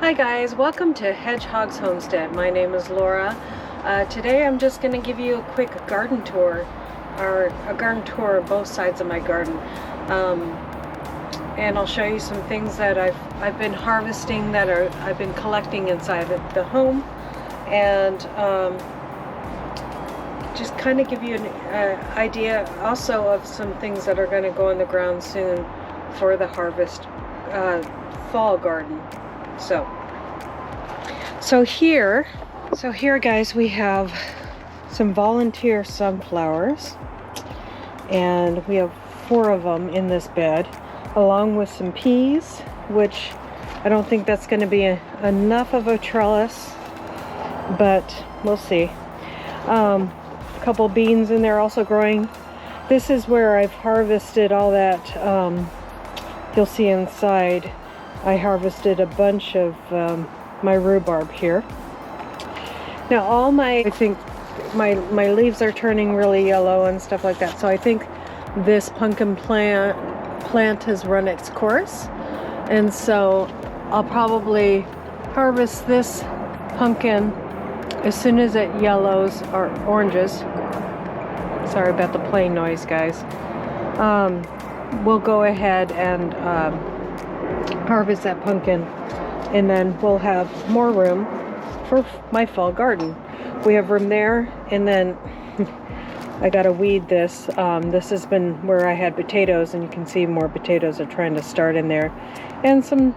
Hi guys, welcome to Hedgehog's Homestead. My name is Laura. Today I'm just going to give you a quick garden tour, or a garden tour of both sides of my garden. And I'll show you some things that I've been harvesting that I've been collecting inside the home, and just kind of give you an idea also of some things that are going to go in the ground soon for the harvest fall garden. So here guys, we have some volunteer sunflowers, and we have 4 of them in this bed, along with some peas, which I don't think that's going to be enough of a trellis, but we'll see. A couple beans in there also growing. This is where I've harvested all that, you'll see inside. I harvested a bunch of my rhubarb here. Now I think my leaves are turning really yellow and stuff like that, so I think this pumpkin plant has run its course, and so I'll probably harvest this pumpkin as soon as it yellows or oranges. Sorry about the plane noise, guys. We'll go ahead and harvest that pumpkin, and then we'll have more room for my fall garden. We have room there, and then I gotta weed this. This has been where I had potatoes, and you can see more potatoes are trying to start in there, and some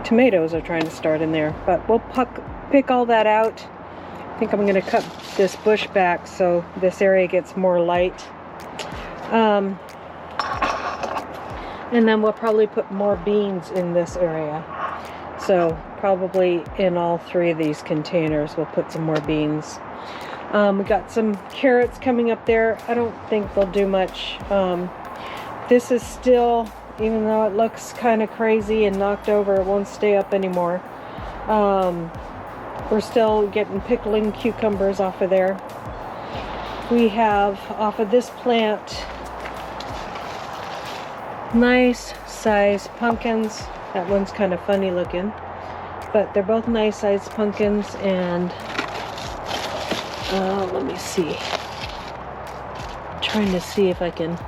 tomatoes are trying to start in there, but we'll pick all that out. I think I'm gonna cut this bush back so this area gets more light. And then we'll probably put more beans in this area. So probably in all 3 of these containers we'll put some more beans. We got some carrots coming up there. I don't think they'll do much. This is still, even though it looks kind of crazy and knocked over, it won't stay up anymore. We're still getting pickling cucumbers off of there. We have off of this plant nice size pumpkins. That one's kind of funny looking, but they're both nice size pumpkins. And let me see, I'm trying to see if I can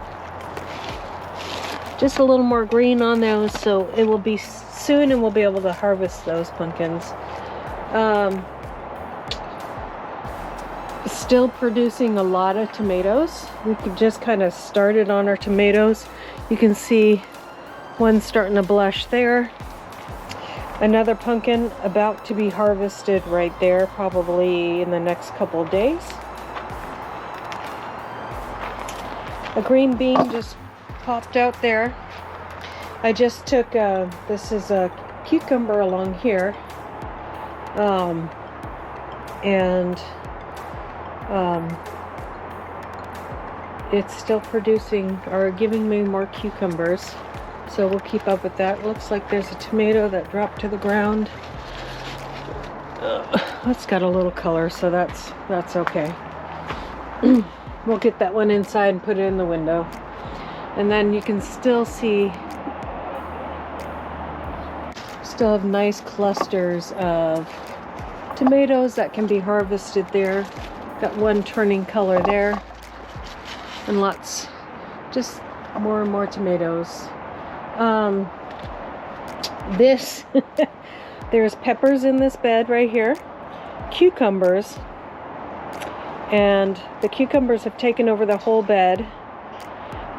just a little more green on those, so it will be soon and we'll be able to harvest those pumpkins. Still producing a lot of tomatoes. We could just kind of started on our tomatoes. You can see one starting to blush there. Another pumpkin about to be harvested right there, probably in the next couple of days. A green bean just popped out there. I just took this is a cucumber along here, and it's still producing or giving me more cucumbers, so we'll keep up with that. Looks like there's a tomato that dropped to the ground. That's got a little color, so that's okay. We'll get that one inside and put it in the window. And then you can still see, still have nice clusters of tomatoes that can be harvested there. Got one turning color there, and lots, just more and more tomatoes. There's peppers in this bed right here, cucumbers, and the cucumbers have taken over the whole bed,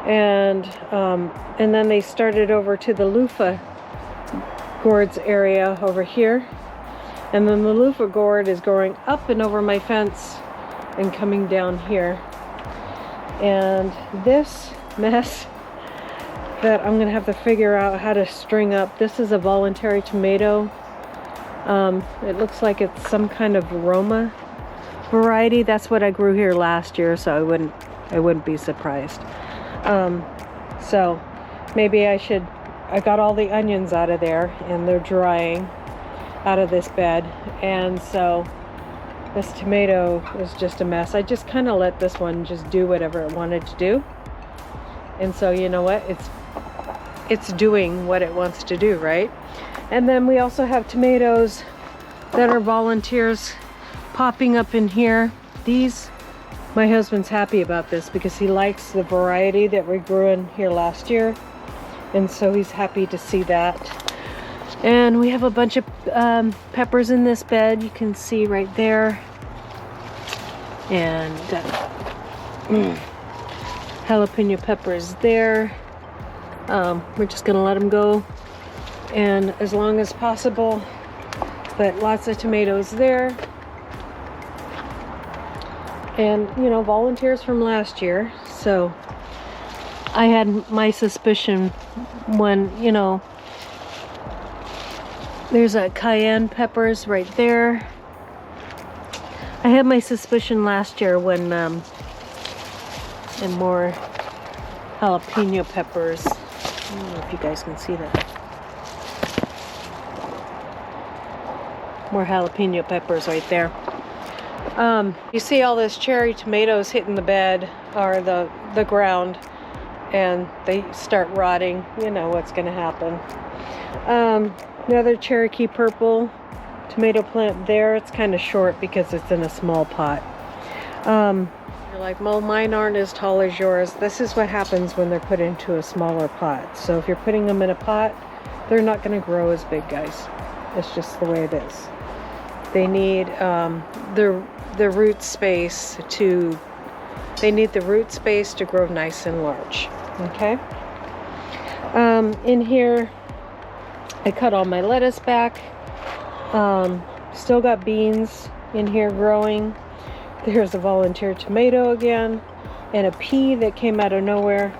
and then they started over to the loofah gourds area over here, and then the loofah gourd is growing up and over my fence and coming down here. And this mess that I'm gonna have to figure out how to string up. This is a voluntary tomato. It looks like it's some kind of Roma variety. That's what I grew here last year, so I wouldn't be surprised. So maybe I got all the onions out of there, and they're drying out of this bed, and so this tomato is just a mess. I just kind of let this one just do whatever it wanted to do. And so, you know what? it's doing what it wants to do, right? And then we also have tomatoes that are volunteers popping up in here. These, my husband's happy about this because he likes the variety that we grew in here last year, and so he's happy to see that. And we have a bunch of peppers in this bed, you can see right there, and jalapeno peppers there. We're just gonna let them go, and as long as possible, but lots of tomatoes there. And you know, volunteers from last year, so I had my suspicion when, you know, there's a cayenne peppers right there. I had my suspicion last year when and more jalapeno peppers. I don't know if you guys can see that. More jalapeno peppers right there. You see all this cherry tomatoes hitting the bed or the ground, and they start rotting. You know what's going to happen. Another Cherokee purple tomato plant there. It's kind of short because it's in a small pot. You're like, well, mine aren't as tall as yours. This is what happens when they're put into a smaller pot. So if you're putting them in a pot, they're not going to grow as big, guys. It's just the way it is. They need the root space to grow nice and large. Okay. In here, I cut all my lettuce back. Still got beans in here growing. There's a volunteer tomato again, and a pea that came out of nowhere.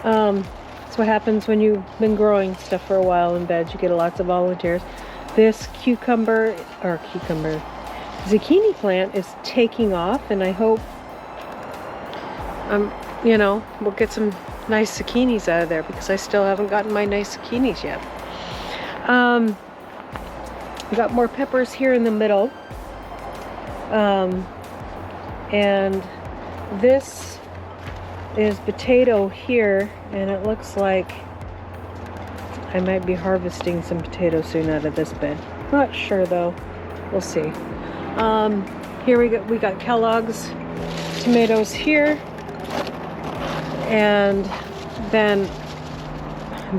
That's what happens when you've been growing stuff for a while in bed. You get lots of volunteers. This zucchini plant is taking off, and I hope you know, we'll get some nice zucchinis out of there, because I still haven't gotten my nice zucchinis yet. We got more peppers here in the middle, and this is potato here, and it looks like I might be harvesting some potatoes soon out of this bed. Not sure though, we'll see. Here we got Kellogg's tomatoes here, and then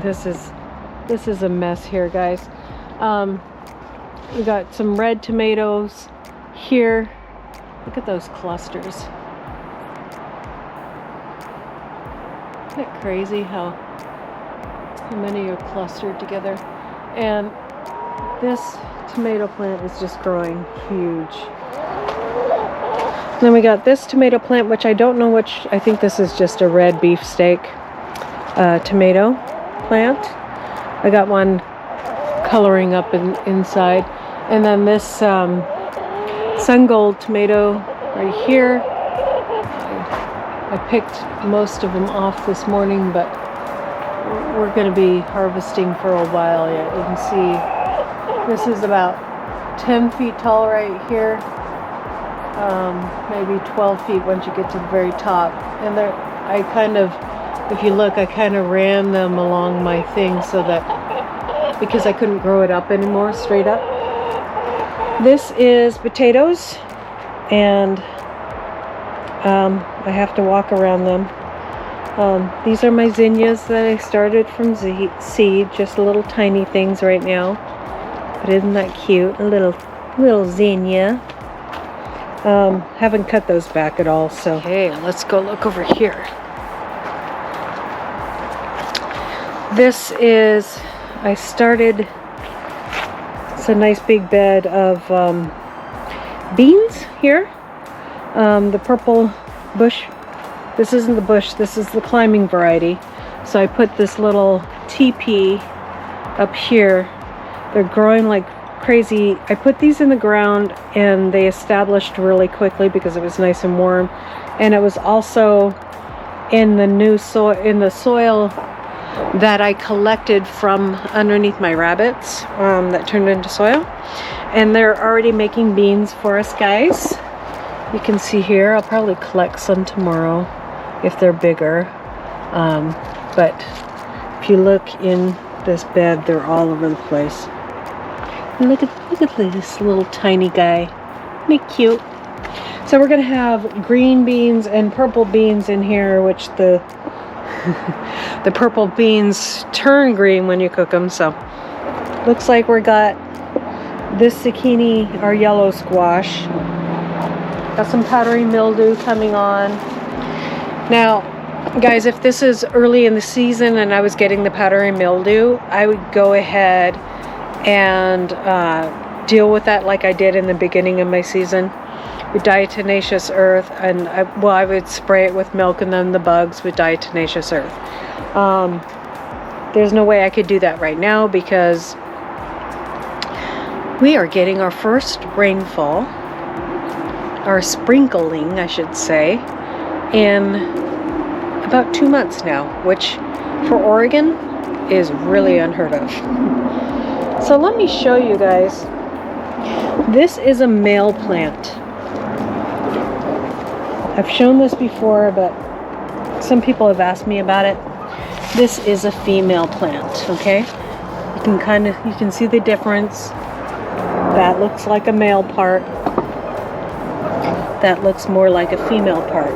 this is a mess here, guys. We got some red tomatoes here. Look at those clusters. Isn't it crazy how many are clustered together? And this tomato plant is just growing huge. Then we got this tomato plant, which I don't know which. I think this is just a red beefsteak tomato plant. I got one coloring up inside. And then this sun gold tomato right here. I picked most of them off this morning, but we're going to be harvesting for a while yet. You can see this is about 10 feet tall right here. Maybe 12 feet once you get to the very top. And I kind of, if you look, I kind of ran them along my thing so that, because I couldn't grow it up anymore straight up. This is potatoes, and I have to walk around them. These are my zinnias that I started from seed, just little tiny things right now. But isn't that cute? A little zinnia. Haven't cut those back at all, so hey, let's go look over here. This is, I started, it's a nice big bed of beans here. The purple bush, this isn't the bush, this is the climbing variety. So I put this little teepee up here. They're growing like crazy. I put these in the ground and they established really quickly because it was nice and warm, and it was also in the new soil, in the soil that I collected from underneath my rabbits, that turned into soil. And they're already making beans for us, guys. You can see here, I'll probably collect some tomorrow if they're bigger, but if you look in this bed, they're all over the place. And look at this little tiny guy. Isn't he cute? So we're gonna have green beans and purple beans in here, which the the purple beans turn green when you cook them. So looks like we got this zucchini, our yellow squash. Got some powdery mildew coming on. Now, guys, if this is early in the season and I was getting the powdery mildew, I would go ahead and deal with that like I did in the beginning of my season with diatomaceous earth, and I would spray it with milk and then the bugs with diatomaceous earth. There's no way I could do that right now because we are getting our first rainfall, or sprinkling I should say, in about 2 months now, which for Oregon is really unheard of. So let me show you guys. This is a male plant. I've shown this before, but some people have asked me about it. This is a female plant, okay? You can see the difference. That looks like a male part. That looks more like a female part.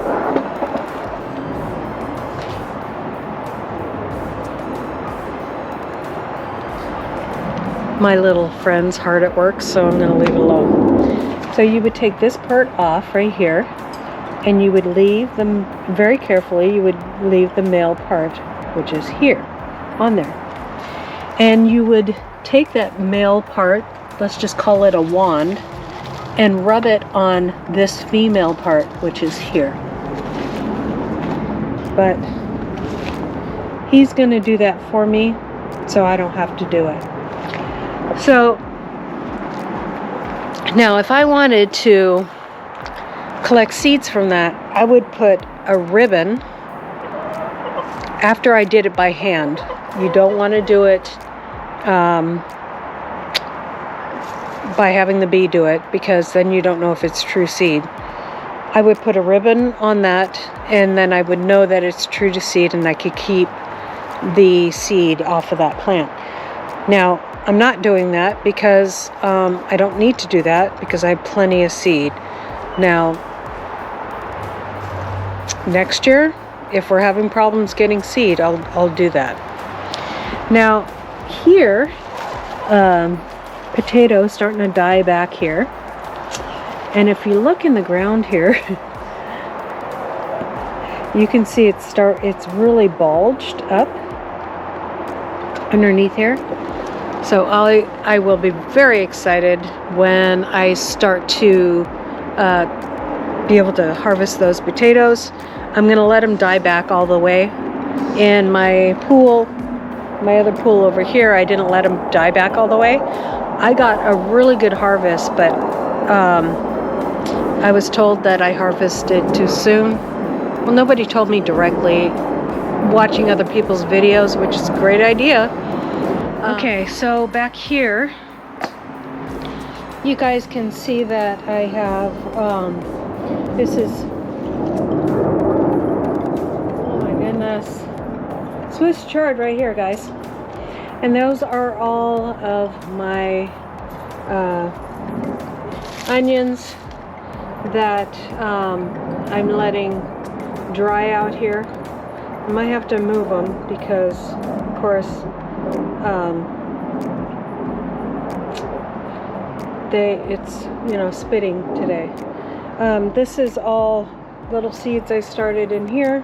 My little friend's hard at work, so I'm going to leave it alone. So you would take this part off right here, and you would leave them very carefully. You would leave the male part, which is here on there, and you would take that male part, let's just call it a wand, and rub it on this female part, which is here. But he's going to do that for me, so I don't have to do it. So now if I wanted to collect seeds from that, I would put a ribbon after I did it by hand. You don't want to do it by having the bee do it, because then you don't know if it's true seed. I would put a ribbon on that, and then I would know that it's true to seed, and I could keep the seed off of that plant. Now, I'm not doing that because I don't need to do that because I have plenty of seed. Now, next year, if we're having problems getting seed, I'll do that. Now, here, potatoes starting to die back here. And if you look in the ground here, you can see it's really bulged up underneath here. So I will be very excited when I start to be able to harvest those potatoes. I'm going to let them die back all the way. In my pool, my other pool over here, I didn't let them die back all the way. I got a really good harvest, but I was told that I harvested too soon. Well, nobody told me directly. Watching other people's videos, which is a great idea. Okay, so back here, you guys can see that I have, this is, oh my goodness, Swiss chard right here, guys. And those are all of my onions that I'm letting dry out here. I might have to move them because, of course, it's, you know, spitting today. This is all little seeds I started in here.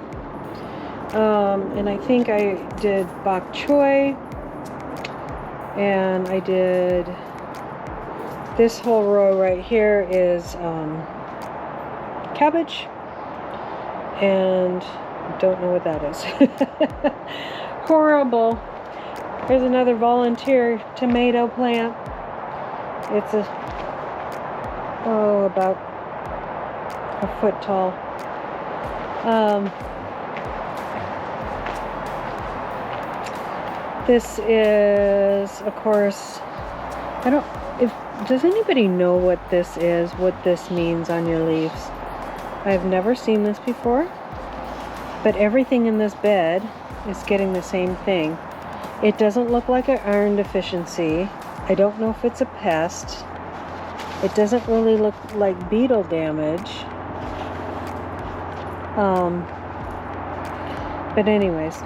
And I think I did bok choy, and I did this whole row right here is cabbage, and I don't know what that is. Horrible. Here's another volunteer tomato plant. It's about a foot tall. This is, of course, does anybody know what this is, what this means on your leaves? I've never seen this before, but everything in this bed is getting the same thing. It doesn't look like an iron deficiency. I don't know if it's a pest. It doesn't really look like beetle damage. But anyways,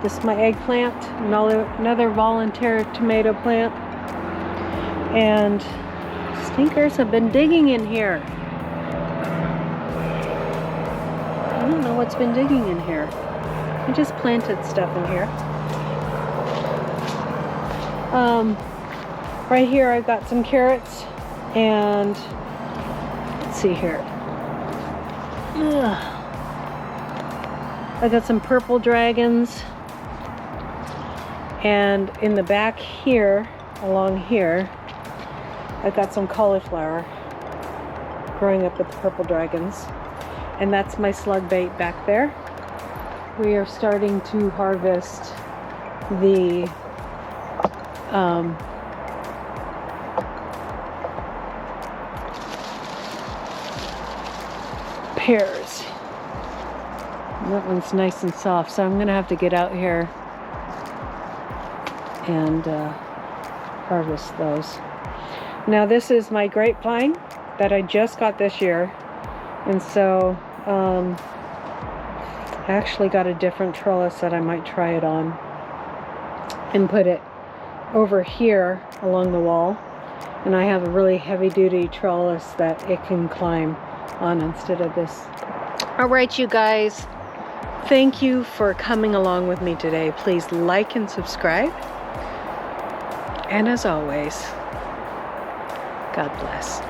this is my eggplant, another voluntary tomato plant. And stinkers have been digging in here. I don't know what's been digging in here. I just planted stuff in here. Right here I've got some carrots and let's see here. I got some purple dragons, and in the back here, along here, I've got some cauliflower growing up with the purple dragons, and that's my slug bait back there. We are starting to harvest the pears. And that one's nice and soft, so I'm gonna have to get out here and harvest those. Now this is my grapevine that I just got this year, and so I actually got a different trellis that I might try it on and put it over here along the wall, and I have a really heavy-duty trellis that it can climb on instead of this. Alright, you guys, thank you for coming along with me today. Please like and subscribe, and as always, God bless.